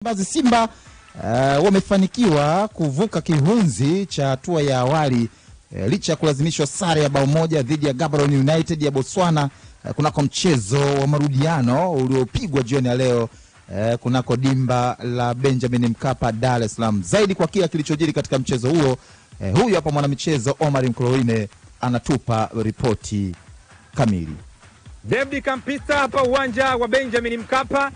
Baadhi Simba wamefanikiwa kuvuka kihunzi cha hatua ya awali licha ya kulazimishwa sare ya bao moja dhidi ya Gaborone United ya Botswana kunako mchezo wa marudiano uliopigwa jioni ya leo kunako dimba la Benjamin Mkapa, Dar es Salaam. Zaidi kwa kila kilichojiri katika mchezo huo, huyu hapa mwanamichezo Omar Mkoloine anatupa ripoti kamili. David Kampista hapa uwanja wa Benjamin Mkapa.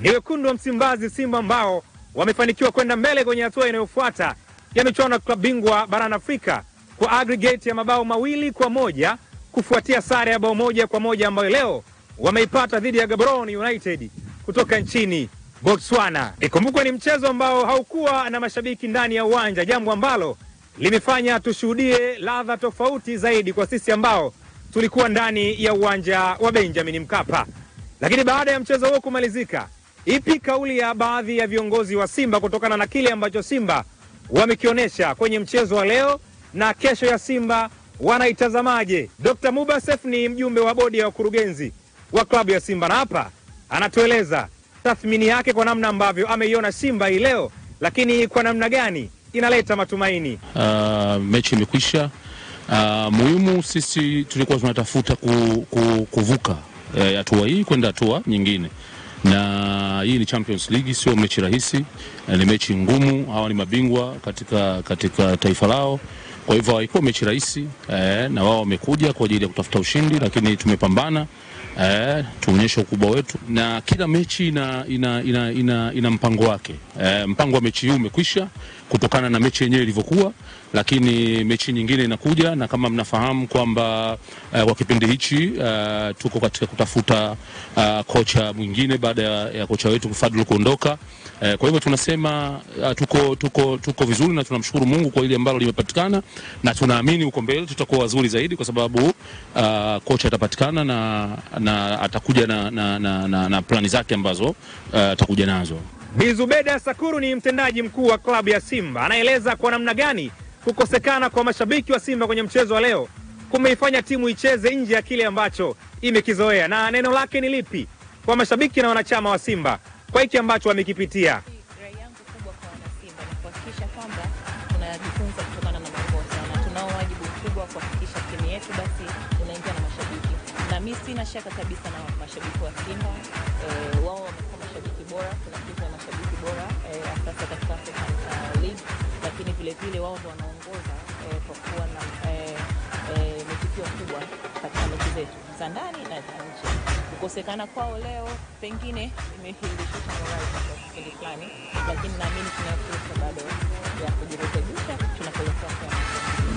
Ni wekundu wa Msimbazi Simba ambao wamefanikiwa kwenda mbele kwenye hatua inayofuata ya michuano ya klabu bingwa barani Afrika kwa aggregate ya mabao 2-1 kufuatia sare ya bao 1-1 ambayo leo wameipata dhidi ya Gaborone United kutoka nchini Botswana. Ikumbukwe ni mchezo ambao haukuwa na mashabiki ndani ya uwanja, jambo ambalo limefanya tushuhudie ladha tofauti zaidi kwa sisi ambao tulikuwa ndani ya uwanja wa Benjamin Mkapa. Lakini baada ya mchezo huo kumalizika, ipi kauli ya baadhi ya viongozi wa Simba kutokana na kile ambacho Simba wamekionyesha kwenye mchezo wa leo, na kesho ya Simba wanaitazamaje? Dr. Mubasef ni mjumbe wa bodi ya wakurugenzi wa klabu ya Simba, na hapa anatueleza tathmini yake kwa namna ambavyo ameiona Simba hii leo, lakini kwa namna gani inaleta matumaini. Mechi imekwisha. Muhimu sisi tulikuwa tunatafuta kuvuka hatua hii kwenda hatua nyingine, na hii ni Champions League, sio mechi rahisi, ni mechi ngumu. Hawa ni mabingwa katika taifa lao, kwa hivyo haikuwa mechi rahisi na wao wamekuja kwa ajili ya kutafuta ushindi, lakini tumepambana, tuonyesha ukubwa wetu, na kila mechi ina mpango wake. Mpango wa mechi hii umekwisha kutokana na mechi yenyewe ilivyokuwa, lakini mechi nyingine inakuja, na kama mnafahamu kwamba kwa kipindi hichi tuko katika kutafuta kocha mwingine baada ya kocha wetu Fadlu kuondoka. Kwa hivyo tunasema tuko vizuri, na tunamshukuru Mungu kwa ile ambalo limepatikana, na tunaamini uko mbele tutakuwa wazuri zaidi, kwa sababu kocha atapatikana na atakuja na plani zake ambazo atakuja nazo. Bizubeda Sakuru ni mtendaji mkuu wa klabu ya Simba, anaeleza kwa namna gani kukosekana kwa mashabiki wa Simba kwenye mchezo wa leo kumeifanya timu icheze nje ya kile ambacho imekizoea, na neno lake ni lipi kwa mashabiki na wanachama wa Simba kwa hiki ambacho wamekipitia. Rai yangu kubwa kwa wana Simba ni kuhakikisha kwamba tunajifunza kutokana na makosa, na tunao wajibu mkubwa kuhakikisha timu yetu basi inaingia na mashabiki, na mimi sina shaka kabisa na mashabiki wa Simba. Wao wamekuwa mashabiki bora, tunakiza mashabiki bora hasa katika African League, lakini vile wao ndio wanaongoza kwa kuwa na matukio kubwa katika mechi zetu za ndani na za nje. Kukosekana kwao leo pengine imehilishwa morali kwa kipindi fulani, lakini naamini tuna fursa bado ya kujirekebisha tunapoelekea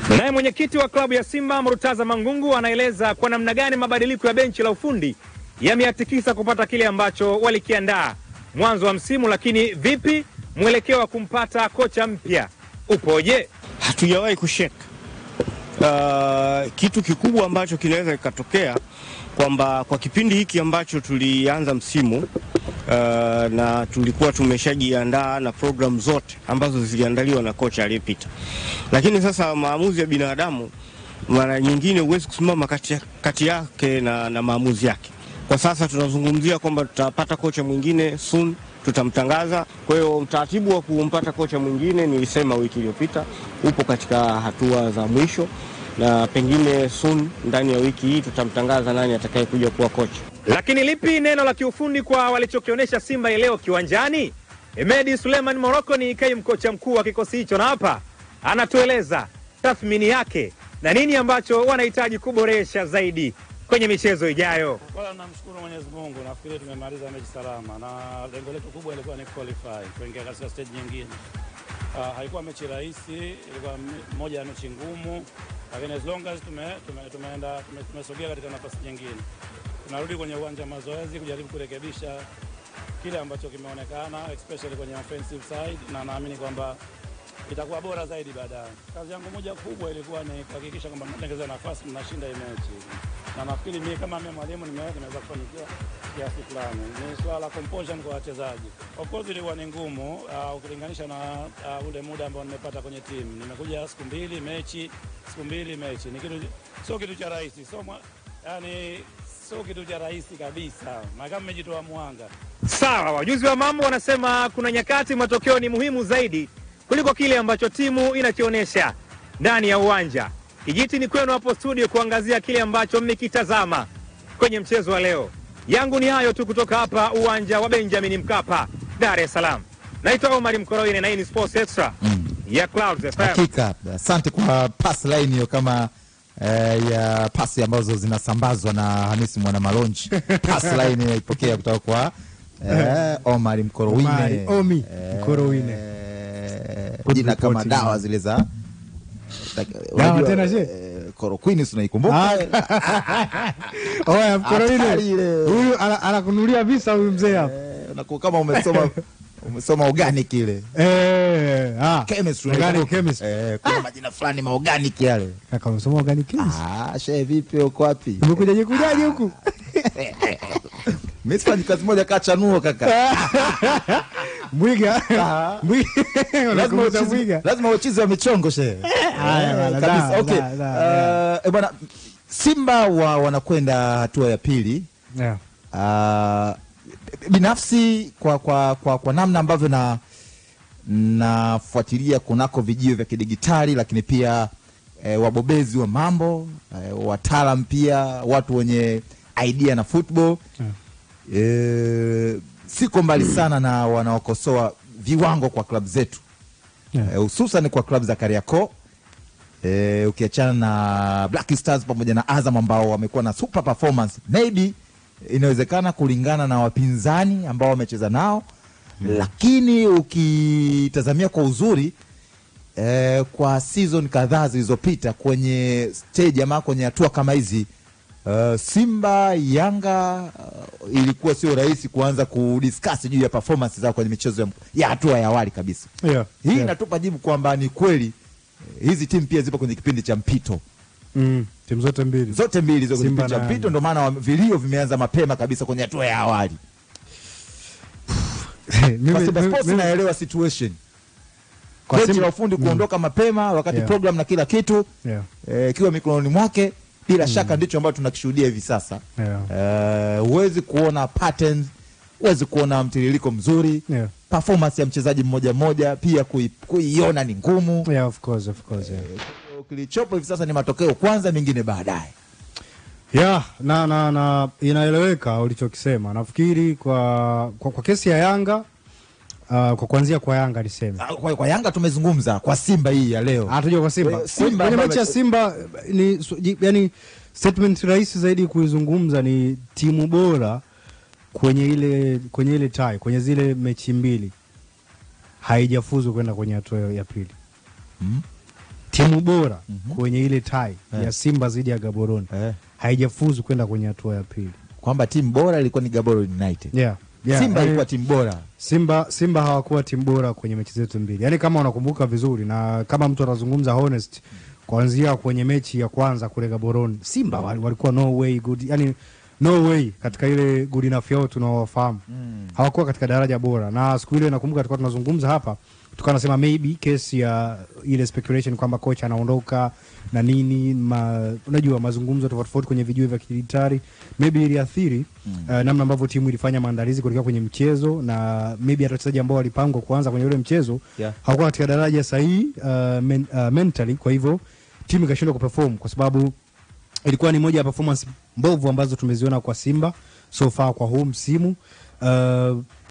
kwa. Naye mwenyekiti wa klabu ya Simba Murtaza Mangungu anaeleza kwa namna gani mabadiliko ya benchi la ufundi yameatikisa kupata kile ambacho walikiandaa mwanzo wa msimu, lakini vipi mwelekeo wa kumpata kocha mpya upoje? Hatujawahi kusheka. Kitu kikubwa ambacho kinaweza kikatokea kwamba kwa kipindi hiki ambacho tulianza msimu na tulikuwa tumeshajiandaa na program zote ambazo ziliandaliwa na kocha aliyepita, lakini sasa maamuzi ya binadamu mara nyingine huwezi kusimama kati yake na maamuzi yake. Kwa sasa tunazungumzia kwamba tutapata kocha mwingine soon, tutamtangaza. Kwa hiyo mtaratibu wa kumpata kocha mwingine, nilisema wiki iliyopita, upo katika hatua za mwisho, na pengine soon ndani ya wiki hii tutamtangaza nani atakayekuja kuwa kocha. Lakini lipi neno la kiufundi kwa walichokionyesha Simba leo kiwanjani? Emedi Suleiman Morocco ni kaimu kocha mkuu wa kikosi hicho, na hapa anatueleza tathmini yake na nini ambacho wanahitaji kuboresha zaidi kwenye michezo ijayo. Kwanza namshukuru Mwenyezi Mungu, nafikiri tumemaliza mechi salama, na lengo letu kubwa ilikuwa ni qualify kuingia katika stage nyingine. Haikuwa mechi rahisi, ilikuwa moja ya mechi ngumu, lakini as long as tumesogea katika nafasi nyingine, tunarudi kwenye uwanja wa mazoezi kujaribu kurekebisha kile ambacho kimeonekana especially kwenye offensive side, na naamini kwamba itakuwa bora zaidi baadaye. Kazi yangu moja kubwa ilikuwa ni kuhakikisha kwamba tunatengeneza nafasi tunashinda mechi, na nafikiri mimi kama mwalimu nimeweza kufanikiwa kiasi fulani. Ni swala la composure kwa wachezaji. Of course ilikuwa ni ngumu ukilinganisha na ule muda ambao nimepata kwenye timu. Nimekuja siku mbili mechi, ni kitu sio kitu cha rahisi. Yani sio kitu cha rahisi kabisa, na kama mmejitoa mwanga. Sawa, wajuzi wa mambo wanasema kuna nyakati matokeo ni muhimu zaidi kuliko kile ambacho timu inakionyesha ndani ya uwanja. Kijiti ni kwenu hapo studio kuangazia kile ambacho mmekitazama kwenye mchezo wa leo. Yangu ni hayo tu kutoka hapa uwanja wa Benjamin Mkapa, Dar es Salaam. Naitwa Omar Mkoroine na hii ni Sports Extra ya Clouds FM. Hakika, asante kwa pass line hiyo, kama ya pasi ambazo zinasambazwa na Hamisi Mwana Malonji. Pass line ipokea kutoka kwa Omar Mkoroine. Omi Mkoroine. Jina kama dawa zile za dawa tena je? Chloroquine unaikumbuka? Oya Mkoroine. Huyu anakunulia visa huyu mzee hapa. Unakuwa kama umesoma organic ile. Chemistry. Organic chemistry. Kuna majina fulani ma organic yale. Kaka umesoma organic chemistry? Shehe vipi, uko wapi? Umekujaje huku? Mimi sifanyi kazi moja kachanuo kaka. Mwiga. Lazima uchizi wa michongo shehe. Kabisa. Okay. Bwana, Simba wanakwenda hatua ya pili. Binafsi kwa namna ambavyo nafuatilia kunako vijio vya kidigitali, lakini pia wabobezi wa mambo, wataalam pia, watu wenye idea na football, siko mbali sana na wanaokosoa viwango kwa klabu zetu, hususan kwa klabu za Kariakoo, ukiachana na Black Stars pamoja na Azam ambao wamekuwa na super performance. Maybe inawezekana kulingana na wapinzani ambao wamecheza nao, lakini ukitazamia kwa uzuri kwa season kadhaa zilizopita kwenye stage ama kwenye hatua kama hizi, Simba, Yanga, ilikuwa sio rahisi kuanza kudiscuss juu ya performance zao kwenye michezo ya hatua ya awali kabisa. Hii inatupa jibu kwamba ni kweli hizi timu pia zipo kwenye kipindi cha mpito. Timu zote mbili ziko kwenye kipindi cha mpito, ndio maana vilio vimeanza mapema kabisa kwenye hatua ya awali. Mimi naelewa situation. Kwa Simba la ufundi kuondoka mapema wakati program na kila kitu ikiwa mikononi mwake, bila shaka ndicho ambacho tunakishuhudia hivi sasa. Huwezi kuona patterns, huwezi kuona mtiririko mzuri. Performance ya mchezaji mmoja mmoja pia kuiona ni ngumu. Of course. Kilichopo hivi sasa ni matokeo kwanza, mengine baadaye. Na inaeleweka ulichokisema. Nafikiri kwa kesi ya Yanga, kwa kuanzia kwa Yanga niseme. Kwa Yanga tumezungumza, kwa Simba hii ya leo. Hatujua kwa Simba. Kwenye mechi ya Simba ni yani statement rahisi zaidi kuizungumza ni timu bora kwenye ile tie, kwenye zile mechi mbili haijafuzu kwenda kwenye hatua ya pili. Timu bora kwenye ile tie ya Simba zidi ya Gaborone haijafuzu kwenda kwenye hatua ya pili. Kwamba timu bora ilikuwa ni Gaborone United. Simba ilikuwa timu bora. Simba hawakuwa timu bora kwenye mechi zetu mbili. Yaani kama unakumbuka vizuri, na kama mtu atazungumza honest, kuanzia kwenye mechi ya kwanza kule Gaborone, Simba walikuwa no way good. Yaani no way katika ile good enough yao tunaowafahamu. Hawakuwa katika daraja bora. Na siku ile nakumbuka tulikuwa tunazungumza hapa, tukawa nasema maybe kesi ya ile speculation kwamba kocha anaondoka na nini, unajua mazungumzo tofauti kwenye video vya kidijitali, maybe iliathiri namna ambavyo timu ilifanya maandalizi kuelekea kwenye mchezo, na maybe hata wachezaji ambao walipangwa kuanza kwenye ule mchezo hawakuwa katika daraja sahihi mentally. Kwa hivyo timu ikashindwa kuperform, kwa sababu ilikuwa ni moja ya performance mbovu ambazo tumeziona kwa Simba so far kwa huu msimu.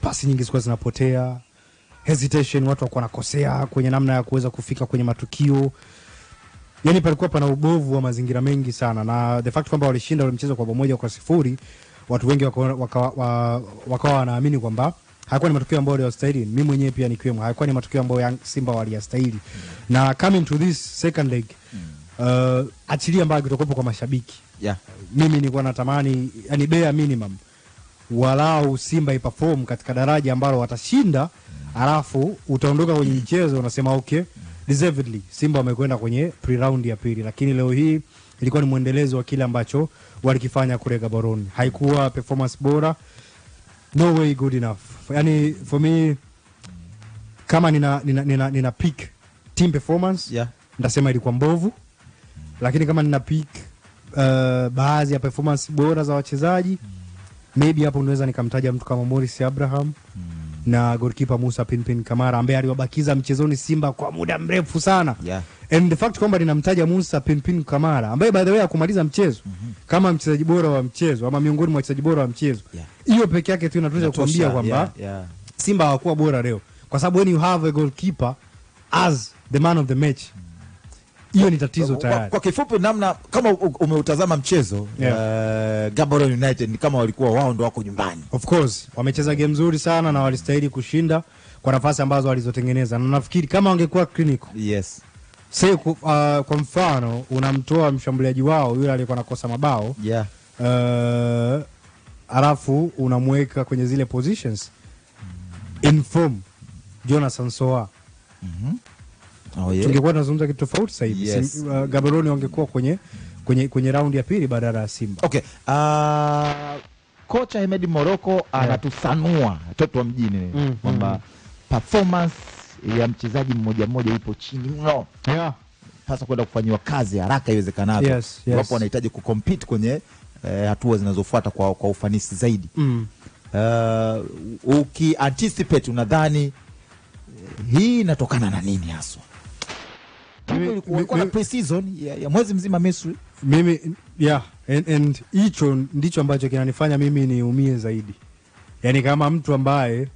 Pasi nyingi zilikuwa zinapotea, hesitation, watu walikuwa wanakosea kwenye namna ya kuweza kufika kwenye matukio. Yaani palikuwa pana ubovu wa mazingira mengi sana, na the fact kwamba walishinda ule mchezo kwa 1-0, watu wengi wakawa wanaamini kwamba haikuwa ni matokeo ambayo waliyastahili. Mimi mwenyewe pia nikiwemo, haikuwa ni matokeo ambayo Simba waliyastahili. Na coming to this second leg, achilia mbali kutokopo kwa mashabiki. Mimi nilikuwa natamani, yani bare minimum, walau Simba iperform katika daraja ambalo watashinda, alafu utaondoka kwenye mchezo unasema okay, deservedly Simba wamekwenda kwenye pre-round ya pili. Lakini leo hii ilikuwa ni muendelezo wa kile ambacho walikifanya kule Gaborone. Haikuwa performance bora, no way good enough. Yani for me, kama nina pick team performance, ndasema ilikuwa mbovu. Lakini kama nina pick baadhi ya performance bora za wachezaji. Maybe hapo unaweza nikamtaja mtu kama Morris Abraham na goalkeeper Musa Pinpin Kamara ambaye aliwabakiza mchezoni Simba kwa muda mrefu sana. And the fact kwamba ninamtaja Musa Pinpin Kamara ambaye by the way akumaliza mchezo kama mchezaji bora wa mchezo ama miongoni mwa wachezaji bora wa mchezo. Hiyo peke yake tu inatosha kuambia kwamba Simba hawakuwa bora leo. Kwa sababu when you have a goalkeeper as the man of the match, hiyo ni tatizo tayari. Kwa kifupi, namna kama umeutazama mchezo Gaborone United ni kama walikuwa wao ndo wako nyumbani. Of course wamecheza game nzuri sana na walistahili kushinda kwa nafasi ambazo walizotengeneza, na nafikiri kama wangekuwa clinical. Say kwa mfano unamtoa mshambuliaji wao yule aliyekuwa anakosa mabao, alafu unamweka kwenye zile positions in form Jonathan Soa, tungekuwa tunazungumza kitu tofauti sasa hivi. Gaborone wangekuwa kwenye raundi ya pili badala ya Simba. Okay. Kocha Hemedi Moroko anatusanua watoto wa mjini kwamba performance ya mchezaji mmoja mmoja ipo chini mno. Hasa kwenda kufanywa kazi haraka iwezekanavyo. Wapo wanahitaji kucompete kwenye hatua zinazofuata kwa ufanisi zaidi. Uki-anticipate unadhani hii inatokana na nini haswa? Kulikuwa na pre-season ya mwezi mzima Misri. Mimi and hicho ndicho ambacho kinanifanya mimi niumie zaidi. Yaani kama mtu ambaye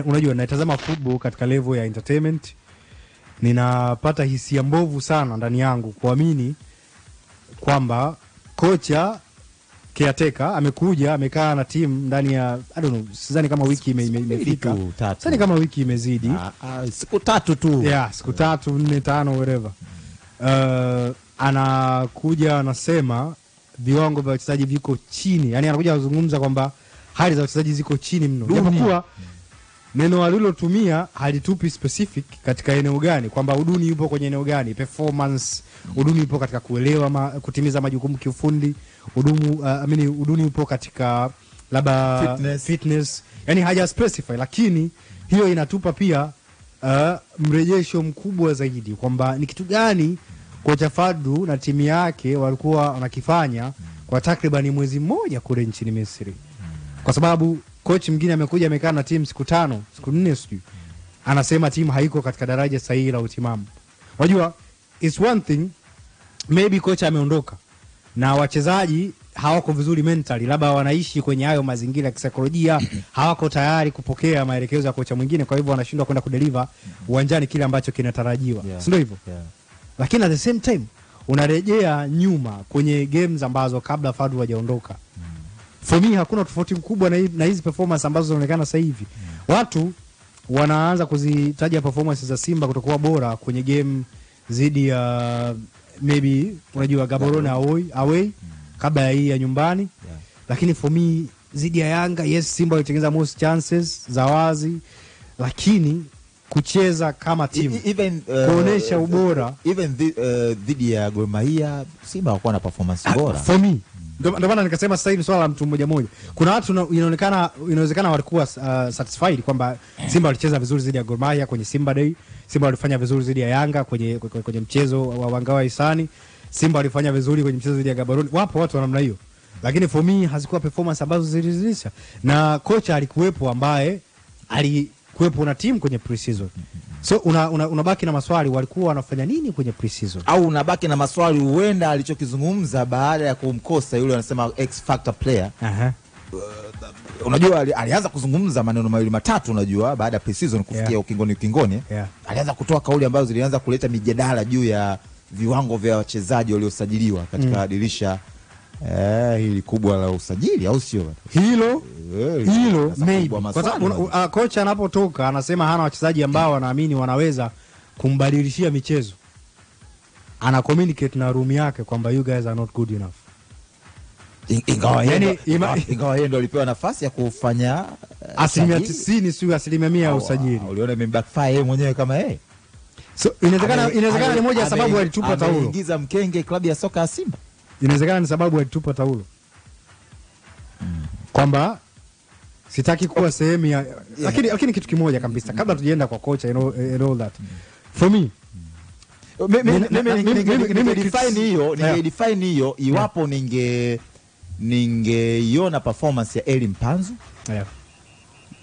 unajua natazama football katika level ya entertainment, ninapata hisia mbovu sana ndani yangu kuamini kwamba kocha caretaker amekuja amekaa na timu ndani ya I don't know, sidhani kama wiki imefika. Sidhani kama wiki imezidi. Siku 3 tu. Siku 3, 4, 5 whatever. Anakuja anasema viwango vya wachezaji viko chini. Yaani anakuja kuzungumza kwamba hali za wachezaji ziko chini mno. Japokuwa neno alilotumia halitupi specific katika eneo gani, kwamba uduni yupo kwenye eneo gani, performance, uduni yupo katika kuelewa kutimiza majukumu kiufundi, uduni yupo katika labda fitness. Yaani haja specify, lakini hiyo inatupa pia mrejesho mkubwa zaidi kwamba ni kitu gani kocha Fadlu na timu yake walikuwa wanakifanya kwa takriban mwezi mmoja kule nchini Misri. Kwa sababu coach mwingine amekuja amekaa na timu siku 5, siku 4 sijui. Anasema timu haiko katika daraja sahihi la utimamu. Unajua it's one thing maybe kocha ameondoka na wachezaji hawako vizuri mentally, labda wanaishi kwenye hayo mazingira ya kisaikolojia, hawako tayari kupokea maelekezo ya kocha mwingine, kwa hivyo wanashindwa kwenda kudeliver uwanjani kile ambacho kinatarajiwa. Si ndio hivyo? Lakini at the same time unarejea nyuma kwenye games ambazo kabla Fadlu hajaondoka. For me hakuna tofauti mkubwa na hizi performance ambazo zinaonekana sasa hivi. Watu wanaanza kuzitaja performance za Simba kutokuwa bora kwenye game zidi ya maybe unajua Gaborone away kabla ya hii ya nyumbani. Lakini for me zidi ya Yanga, yes Simba walitengeneza most chances za wazi, lakini kucheza kama timu kuonesha ubora even dhidi ya Gor Mahia Simba hawakuwa na performance bora. For me ndio maana nikasema sasa hivi swala la mtu mmoja mmoja. Kuna watu inawezekana walikuwa satisfied kwamba Simba walicheza vizuri zidi ya Gor Mahia kwenye Simba Day, Simba walifanya vizuri zidi ya Yanga kwenye mchezo wa Wangawa Hisani, Simba walifanya vizuri kwenye mchezo zidi ya Gaborone. Wapo watu wa namna hiyo, lakini for me hazikuwa performance ambazo ziliridhisha, na kocha alikuwepo ambaye alikuwepo na timu kwenye pre-season. So unabaki na maswali, walikuwa wanafanya nini kwenye pre-season? Au unabaki na maswali huenda alichokizungumza baada ya kumkosa yule anasema X factor player. Unajua alianza kuzungumza maneno mawili matatu unajua baada ya pre-season kufikia ukingoni. Alianza kutoa kauli ambazo zilianza kuleta mijadala juu ya viwango vya wachezaji waliosajiliwa katika dirisha hili kubwa la usajili, au sio? Hilo maybe. Kwa sababu kocha anapotoka anasema hana wachezaji ambao wanaamini wanaweza kumbadilishia michezo. Ana communicate na room yake kwamba you guys are not good enough. Ingawa yeye ndo alipewa nafasi ya kufanya 90% sio 100% ya usajili. Uliona backfire yeye mwenyewe kama yeye. So inawezekana ni moja ya sababu alitupa taulo. Anaingiza mkenge klabu ya soka ya Simba. Inawezekana ni sababu alitupa taulo. Kwamba sitaki kuwa sehemu ya lakini kitu kimoja kabisa kabla tujienda kwa kocha and all that. For me Define hiyo iwapo ningeiona performance ya Eli Mpanzu,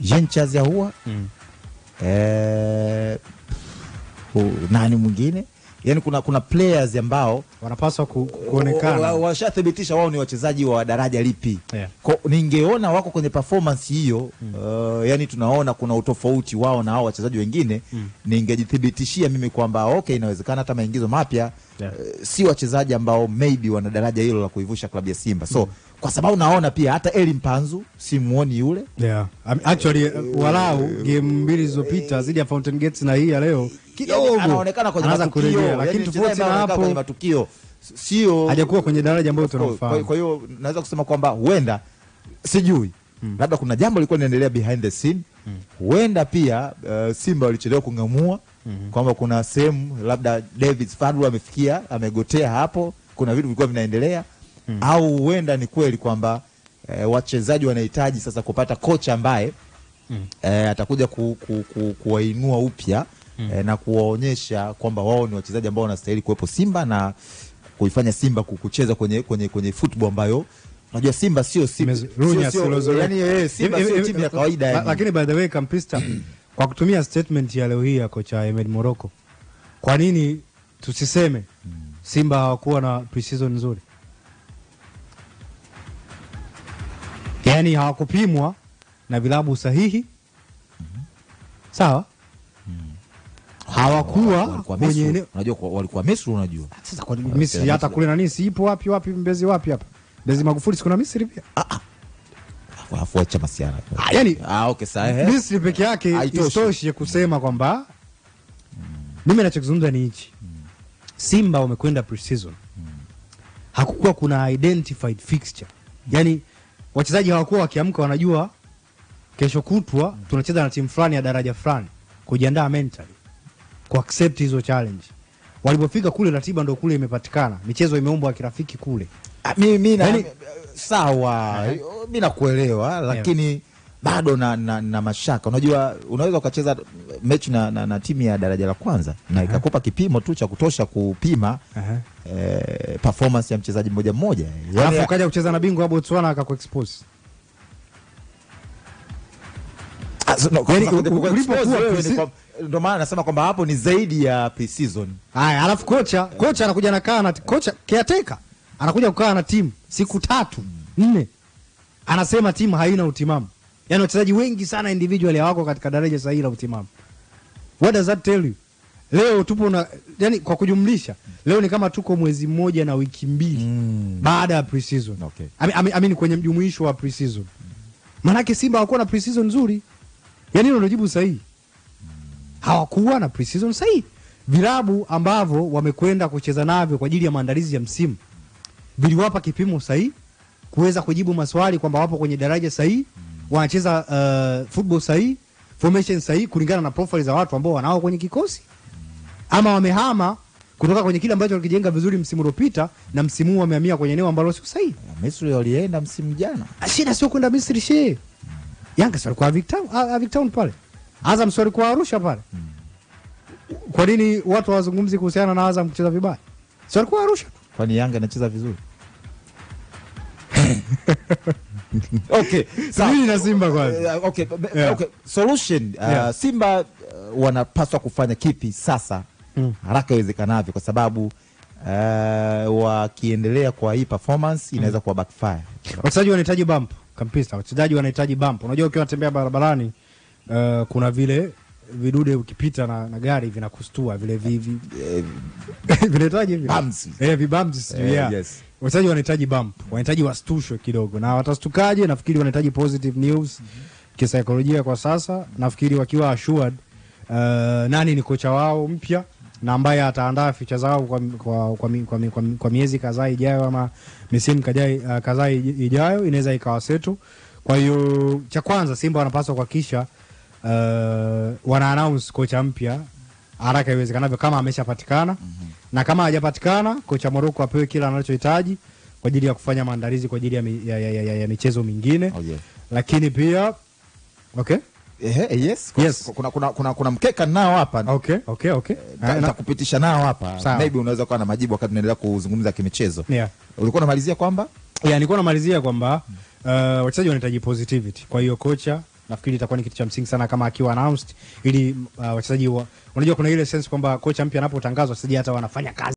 Jean Charles Ahoua, nani mwingine? Yani kuna players ambao wanapaswa kuonekana, washathibitisha wao ni wachezaji wa daraja lipi. Kwa ningeona wako kwenye performance hiyo, yani tunaona kuna utofauti wao na hao wachezaji wengine, ningejithibitishia mimi kwamba okay, inawezekana hata maingizo mapya si wachezaji ambao maybe wana daraja hilo la kuivusha klabu ya Simba. So kwa sababu naona pia hata Eli Mpanzu simuoni yule. Actually walau game mbili zilizopita zidi ya Fountain Gates na hii ya leo kidogo anaonekana kwenye matukio, lakini tofauti na hapo kwenye matukio sio hajakuwa kwenye daraja ambayo tunafahamu. Kwa hiyo naweza kusema kwamba huenda sijui labda kuna jambo lilikuwa linaendelea behind the scene. Huenda pia Simba walichelewa kungamua kwamba kuna sehemu labda David Fadlu amefikia, amegotea hapo, kuna vitu vilikuwa vinaendelea. Au huenda ni kweli kwamba wachezaji wanahitaji sasa kupata kocha ambaye atakuja kuwainua upya na kuwaonyesha kwamba wao ni wachezaji ambao wanastahili kuwepo Simba na kuifanya Simba kucheza kwenye football ambayo unajua Simba sio yani Simba sio timu ya kawaida yani. Lakini by the way Kampista, kwa kutumia statement ya leo hii ya kocha Ahmed Morocco, kwa nini tusiseme Simba hawakuwa na pre-season nzuri? Yani hawakupimwa na vilabu sahihi. Sawa? Hawakuwa kwenye, unajua walikuwa Misri, unajua. Sasa kwa Misri hata kule na nini sipo wapi Mbezi wapi hapa? Mbezi Magufuli sikuna Misri pia. Afuacha masiara. Yani okay sawa. Misri peke yake isitoshe kusema kwamba mimi ninachozungumza ni hichi. Simba wamekwenda pre-season. Hakukuwa kuna identified fixture. Yani wachezaji hawakuwa wakiamka wanajua kesho kutwa tunacheza na timu fulani ya daraja fulani, kujiandaa mentally ku accept hizo challenge. Walipofika kule ratiba ndo kule imepatikana, michezo imeumbwa kirafiki kule. Mimi sawa, mimi nakuelewa, lakini bado na mashaka. Unajua unaweza ukacheza mechi na timu ya daraja la kwanza na ikakupa kipimo tu cha kutosha kupima performance ya mchezaji mmoja mmoja, alafu ukaja kucheza na bingwa wa Botswana akakuexpose. Ndio maana nasema kwamba hapo ni zaidi ya pre-season. Haya, alafu kocha anakuja anakaa na kocha caretaker anakuja kukaa na timu siku 3-4, anasema timu haina utimamu. Yani wachezaji wengi sana individually hawako katika daraja sahihi la utimamu. What does that tell you? Leo tupo na, yani kwa kujumlisha leo ni kama tuko mwezi mmoja na wiki mbili baada ya pre-season. Okay. Amini kwenye mjumuisho wa pre-season. Manake Simba hawakuwa na pre-season nzuri. Yani hilo ndio jibu sahihi. Hawakuwa na pre-season sahihi. Vilabu ambavyo wamekwenda kucheza navyo kwa ajili ya maandalizi ya msimu viliwapa kipimo sahihi kuweza kujibu maswali kwamba wapo kwenye daraja sahihi, wanacheza football sahihi, formation sahihi kulingana na profile za watu ambao wanao kwenye kikosi, ama wamehama kutoka kwenye kile ambacho walikijenga vizuri msimu uliopita na msimu huu wamehamia kwenye eneo ambalo sio sahihi. Misri walienda msimu jana. Shida sio kwenda Misri she. Yanga sio kwa Victown pale. Azam sio kwa Arusha pale. Kwa nini watu wazungumzi kuhusiana na Azam kucheza vibaya? Sio kwa Arusha. Kwani Yanga anacheza vizuri? Okay, sawa na Simba kwanza. Okay, solution Simba wanapaswa kufanya kipi sasa haraka iwezekanavyo, kwa sababu wakiendelea kwa hii performance inaweza kuwa backfire. Wachezaji wanahitaji bump, Kampista. Wachezaji wanahitaji bump. Unajua ukiwa unatembea barabarani kuna vile vidude ukipita na gari vinakustua vile vinahitaji bumps. Vibumps. Yes. Wachezaji wanahitaji bump, wanahitaji wastushwe kidogo, na watastukaje? Nafikiri wanahitaji positive news kisaikolojia kwa sasa. Nafikiri wakiwa assured nani ni kocha wao mpya na ambaye ataandaa ficha zao kwa miezi kadhaa ijayo ama misimu kadhaa ijayo, inaweza ikawa setu. Kwa hiyo cha kwanza Simba wanapaswa kuhakikisha wana announce kocha mpya haraka iwezekanavyo kama ameshapatikana. Na kama hajapatikana, kocha Morocco apewe kila anachohitaji kwa ajili ya kufanya maandalizi kwa ajili ya michezo mingine. Lakini pia Yes. Yes. Kuna mkeka nao hapa. Okay. Nitakupitisha nao hapa. Sawa. Maybe unaweza kuwa na majibu wakati tunaendelea kuzungumza kimichezo. Yeah. Ulikuwa unamalizia kwamba? Yeah, nilikuwa namalizia kwamba wachezaji wanahitaji positivity. Kwa hiyo kocha nafikiri itakuwa ni kitu cha msingi sana kama akiwa announced ili wachezaji unajua kuna ile sense kwamba kocha mpya anapotangazwa wachezaji hata wanafanya kazi